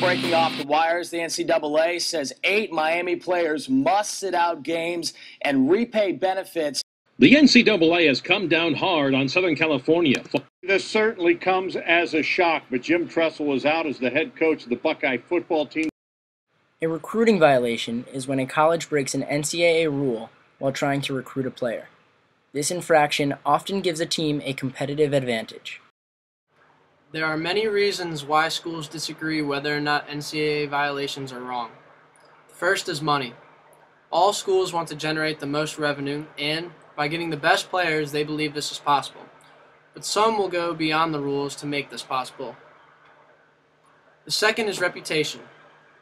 breaking off the wires. The NCAA says 8 Miami players must sit out games and repay benefits. The NCAA has come down hard on Southern California. This certainly comes as a shock, but Jim Tressel is out as the head coach of the Buckeye football team. A recruiting violation is when a college breaks an NCAA rule while trying to recruit a player. This infraction often gives a team a competitive advantage. There are many reasons why schools disagree whether or not NCAA violations are wrong. The first is money. All schools want to generate the most revenue, and by getting the best players, they believe this is possible. But some will go beyond the rules to make this possible. The second is reputation.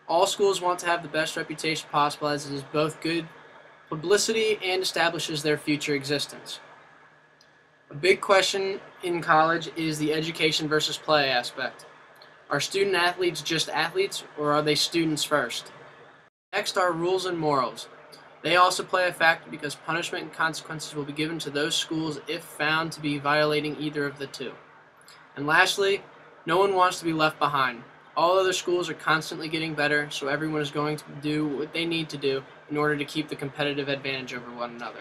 All schools want to have the best reputation possible, as it is both good publicity and establishes their future existence. A big question in college is the education versus play aspect. Are student athletes just athletes, or are they students first? Next are rules and morals. They also play a factor because punishment and consequences will be given to those schools if found to be violating either of the two. And lastly, no one wants to be left behind. All other schools are constantly getting better, so everyone is going to do what they need to do in order to keep the competitive advantage over one another.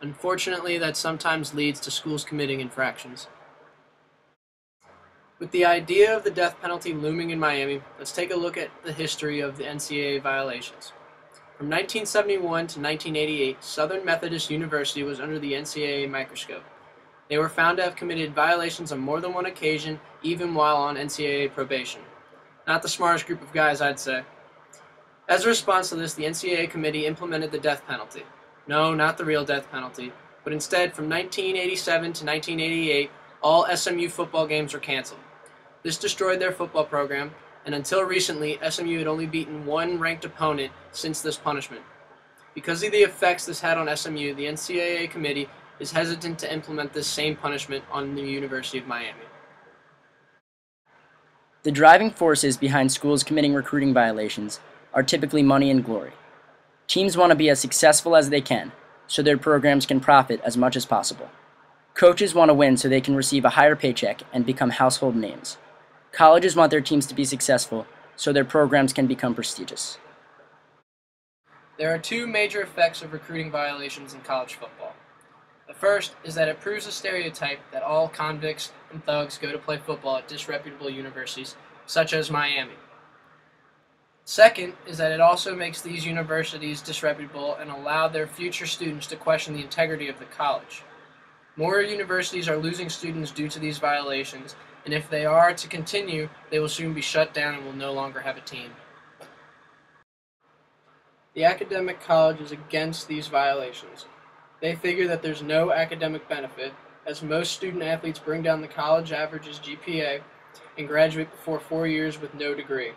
Unfortunately, that sometimes leads to schools committing infractions. With the idea of the death penalty looming in Miami, let's take a look at the history of the NCAA violations. From 1971 to 1988, Southern Methodist University was under the NCAA microscope. They were found to have committed violations on more than one occasion, even while on NCAA probation. Not the smartest group of guys, I'd say. As a response to this, the NCAA committee implemented the death penalty. No, not the real death penalty, but instead, from 1987 to 1988, all SMU football games were canceled. This destroyed their football program, and until recently, SMU had only beaten one ranked opponent since this punishment. Because of the effects this had on SMU, the NCAA committee is hesitant to implement this same punishment on the University of Miami. The driving forces behind schools committing recruiting violations are typically money and glory. Teams want to be as successful as they can, so their programs can profit as much as possible. Coaches want to win so they can receive a higher paycheck and become household names. Colleges want their teams to be successful so their programs can become prestigious. There are two major effects of recruiting violations in college football. The first is that it proves a stereotype that all convicts and thugs go to play football at disreputable universities, such as Miami. Second is that it also makes these universities disreputable and allow their future students to question the integrity of the college. More universities are losing students due to these violations, and if they are to continue, they will soon be shut down and will no longer have a team. The academic college is against these violations. They figure that there's no academic benefit, as most student athletes bring down the college average's GPA and graduate before 4 years with no degree.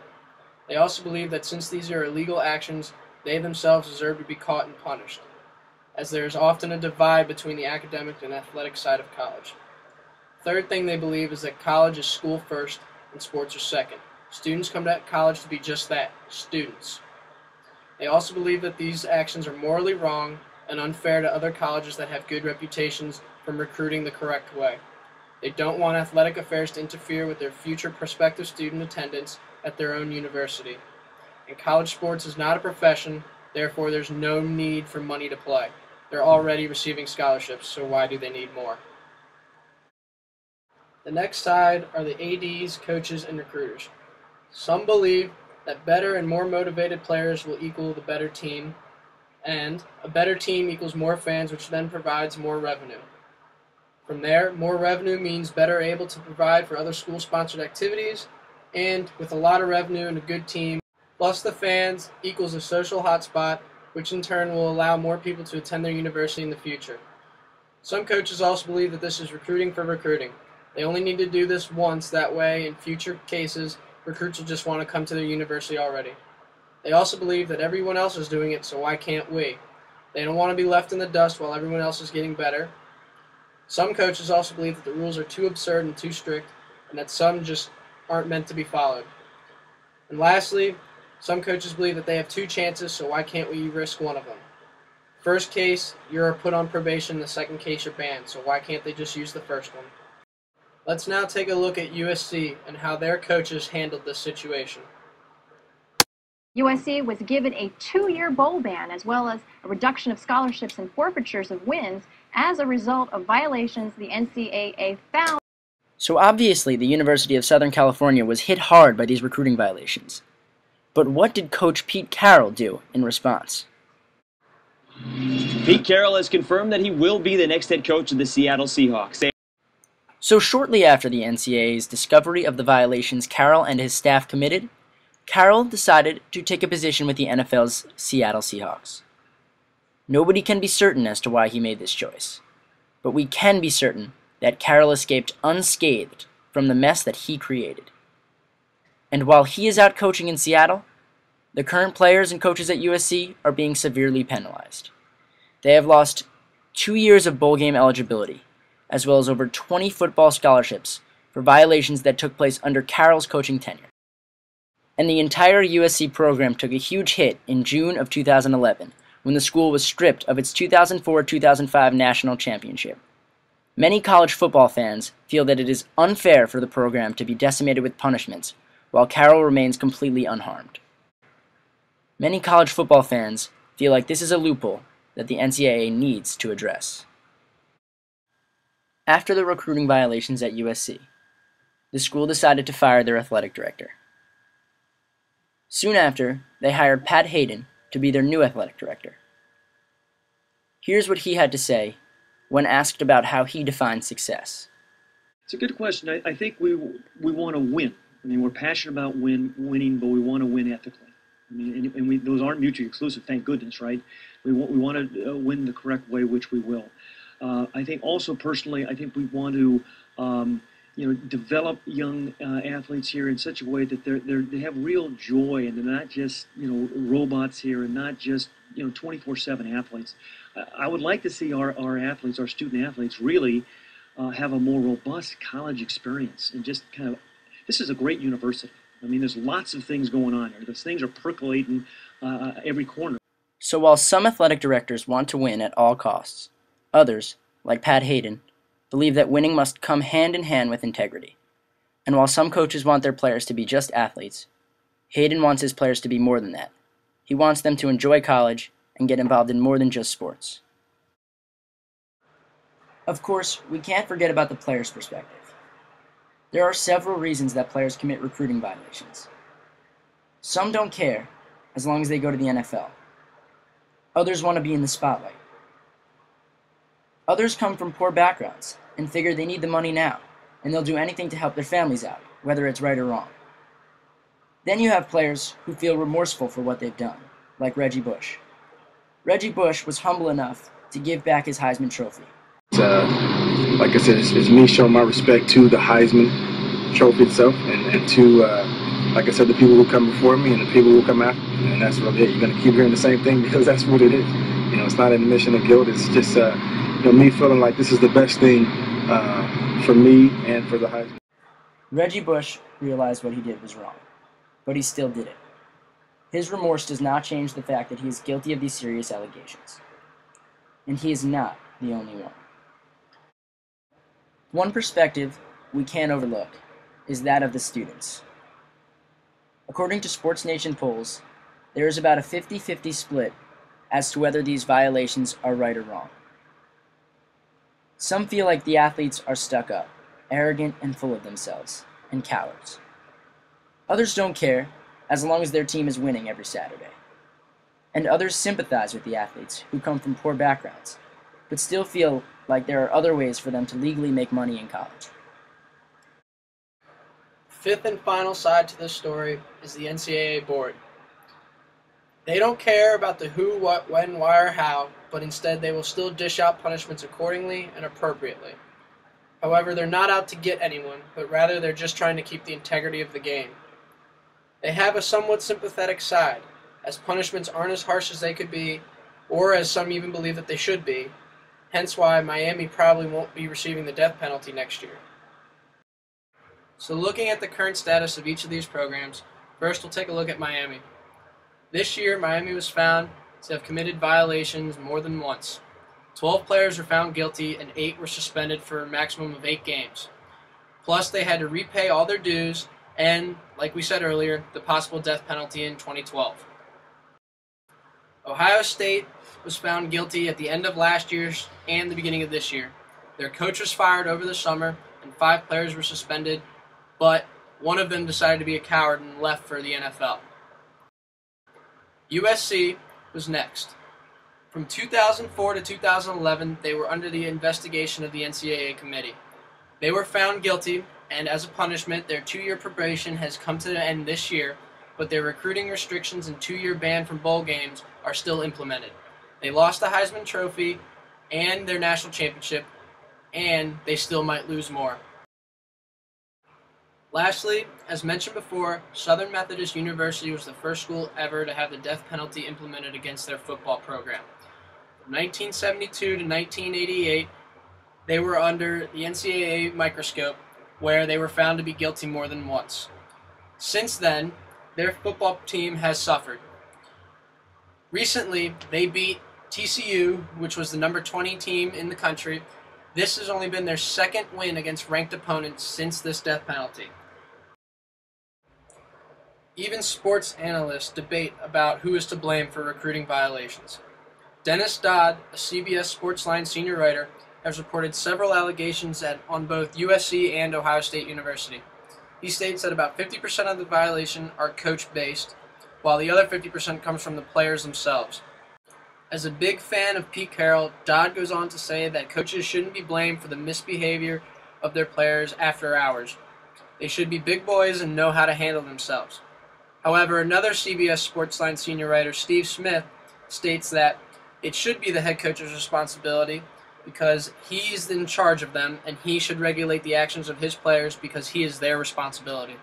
They also believe that since these are illegal actions, they themselves deserve to be caught and punished, as there is often a divide between the academic and athletic side of college. Third thing they believe is that college is school first and sports are second. Students come to college to be just that, students. They also believe that these actions are morally wrong and unfair to other colleges that have good reputations from recruiting the correct way. They don't want athletic affairs to interfere with their future prospective student attendance at their own university. And college sports is not a profession, therefore there's no need for money to play. They're already receiving scholarships, so why do they need more? The next side are the ADs, coaches, and recruiters. Some believe that better and more motivated players will equal the better team, and a better team equals more fans, which then provides more revenue. From there, more revenue means better able to provide for other school-sponsored activities, and with a lot of revenue and a good team, plus the fans equals a social hotspot, which in turn will allow more people to attend their university in the future. Some coaches also believe that this is recruiting for recruiting. They only need to do this once, that way in future cases, recruits will just want to come to their university already. They also believe that everyone else is doing it, so why can't we? They don't want to be left in the dust while everyone else is getting better. Some coaches also believe that the rules are too absurd and too strict, and that some just aren't meant to be followed. And lastly, some coaches believe that they have two chances, so why can't we risk one of them? First case, you're put on probation. The second case, you're banned, so why can't they just use the first one? Let's now take a look at USC and how their coaches handled this situation. USC was given a 2-year bowl ban as well as a reduction of scholarships and forfeitures of wins as a result of violations the NCAA found. So obviously the University of Southern California was hit hard by these recruiting violations. But what did Coach Pete Carroll do in response? Pete Carroll has confirmed that he will be the next head coach of the Seattle Seahawks. So shortly after the NCAA's discovery of the violations Carroll and his staff committed, Carroll decided to take a position with the NFL's Seattle Seahawks. Nobody can be certain as to why he made this choice, but we can be certain that Carroll escaped unscathed from the mess that he created. And while he is out coaching in Seattle, the current players and coaches at USC are being severely penalized. They have lost 2 years of bowl game eligibility, as well as over 20 football scholarships for violations that took place under Carroll's coaching tenure. And the entire USC program took a huge hit in June of 2011 when the school was stripped of its 2004-2005 national championship. Many college football fans feel that it is unfair for the program to be decimated with punishments, while Carroll remains completely unharmed. Many college football fans feel like this is a loophole that the NCAA needs to address. After the recruiting violations at USC, the school decided to fire their athletic director. Soon after, they hired Pat Hayden to be their new athletic director. Here's what he had to say when asked about how he defines success. It's a good question. I think we want to win. I mean, we're passionate about winning, but we want to win ethically. I mean, and those aren't mutually exclusive, thank goodness, right? We want to win the correct way, which we will. I think also personally, I think we want to develop young athletes here in such a way that they have real joy and they're not just robots here and not just 24/7 athletes. I would like to see our athletes, our student athletes, really have a more robust college experience and just kind of. This is a great university. I mean, there's lots of things going on here. Those things are percolating every corner. So while some athletic directors want to win at all costs, others, like Pat Hayden, believe that winning must come hand in hand with integrity. And while some coaches want their players to be just athletes, Hayden wants his players to be more than that. He wants them to enjoy college and get involved in more than just sports. Of course, we can't forget about the player's perspective. There are several reasons that players commit recruiting violations. Some don't care, as long as they go to the NFL. Others want to be in the spotlight. Others come from poor backgrounds and figure they need the money now, and they'll do anything to help their families out, whether it's right or wrong. Then you have players who feel remorseful for what they've done, like Reggie Bush. Reggie Bush was humble enough to give back his Heisman Trophy. Like I said, it's me showing my respect to the Heisman Trophy itself and to, like I said, the people who come before me and the people who come after me. And that's really it. You're going to keep hearing the same thing because that's what it is. It's not an admission of guilt. It's just me feeling like this is the best thing for me and for the Heisman. Reggie Bush realized what he did was wrong, but he still did it. His remorse does not change the fact that he is guilty of these serious allegations. And he is not the only one. One perspective we can't overlook is that of the students. According to Sports Nation polls, there is about a 50-50 split as to whether these violations are right or wrong. Some feel like the athletes are stuck up, arrogant and full of themselves, and cowards. Others don't care, as long as their team is winning every Saturday. And others sympathize with the athletes who come from poor backgrounds, but still feel like there are other ways for them to legally make money in college. Fifth and final side to this story is the NCAA board. They don't care about the who, what, when, why, or how, but instead they will still dish out punishments accordingly and appropriately. However, they're not out to get anyone, but rather they're just trying to keep the integrity of the game. They have a somewhat sympathetic side, as punishments aren't as harsh as they could be, or as some even believe that they should be, hence why Miami probably won't be receiving the death penalty next year. So looking at the current status of each of these programs, first we'll take a look at Miami. This year, Miami was found to have committed violations more than once. 12 players were found guilty and 8 were suspended for a maximum of 8 games. Plus, they had to repay all their dues and, like we said earlier, the possible death penalty in 2012. Ohio State was found guilty at the end of last year's and the beginning of this year. Their coach was fired over the summer, and 5 players were suspended, but one of them decided to be a coward and left for the NFL. USC was next. From 2004 to 2011, they were under the investigation of the NCAA committee. They were found guilty, and as a punishment, their 2-year probation has come to an end this year, but their recruiting restrictions and 2-year ban from bowl games are still implemented. They lost the Heisman Trophy and their national championship, and they still might lose more. Lastly, as mentioned before, Southern Methodist University was the first school ever to have the death penalty implemented against their football program. From 1972 to 1988, they were under the NCAA microscope, where they were found to be guilty more than once. Since then, their football team has suffered. Recently, they beat TCU, which was the number 20 team in the country. This has only been their second win against ranked opponents since this death penalty. Even sports analysts debate about who is to blame for recruiting violations. Dennis Dodd, a CBS Sportsline senior writer, has reported several allegations on both USC and Ohio State University. He states that about 50% of the violation are coach-based, while the other 50% comes from the players themselves. As a big fan of Pete Carroll, Dodd goes on to say that coaches shouldn't be blamed for the misbehavior of their players after hours. They should be big boys and know how to handle themselves. However, another CBS Sportsline senior writer, Steve Smith, states that it should be the head coach's responsibility because he's in charge of them and he should regulate the actions of his players because he is their responsibility.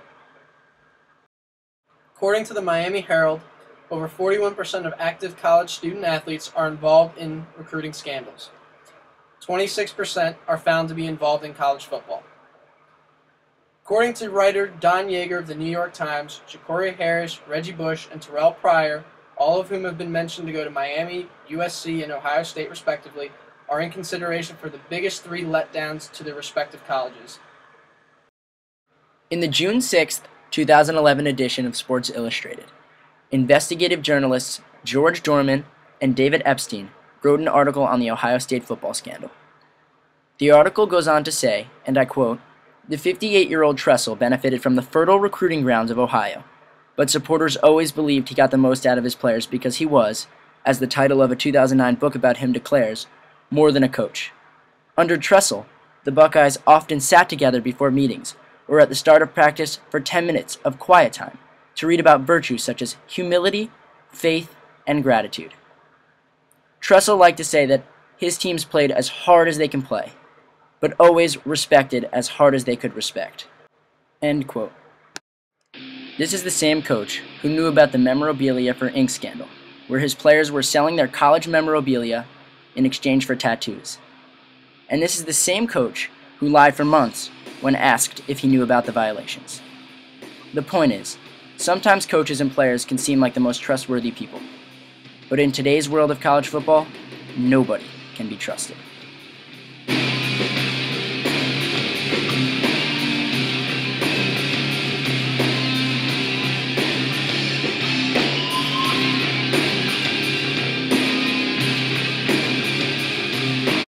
According to the Miami Herald, over 41% of active college student athletes are involved in recruiting scandals. 26% are found to be involved in college football. According to writer Don Yeager of the New York Times, Ja'Cory Harris, Reggie Bush, and Terrell Pryor, all of whom have been mentioned to go to Miami, USC, and Ohio State respectively, are in consideration for the biggest 3 letdowns to their respective colleges. In the June 6, 2011 edition of Sports Illustrated, investigative journalists George Dorman and David Epstein wrote an article on the Ohio State football scandal. The article goes on to say, and I quote, "The 58-year-old Tressel benefited from the fertile recruiting grounds of Ohio, but supporters always believed he got the most out of his players because he was, as the title of a 2009 book about him declares, more than a coach. Under Tressel, the Buckeyes often sat together before meetings or at the start of practice for 10 minutes of quiet time to read about virtues such as humility, faith, and gratitude. Tressel liked to say that his teams played as hard as they can play, but always respected as hard as they could respect." End quote. This is the same coach who knew about the memorabilia for Ink scandal, where his players were selling their college memorabilia in exchange for tattoos. And this is the same coach who lied for months when asked if he knew about the violations. The point is, sometimes coaches and players can seem like the most trustworthy people, but in today's world of college football, nobody can be trusted.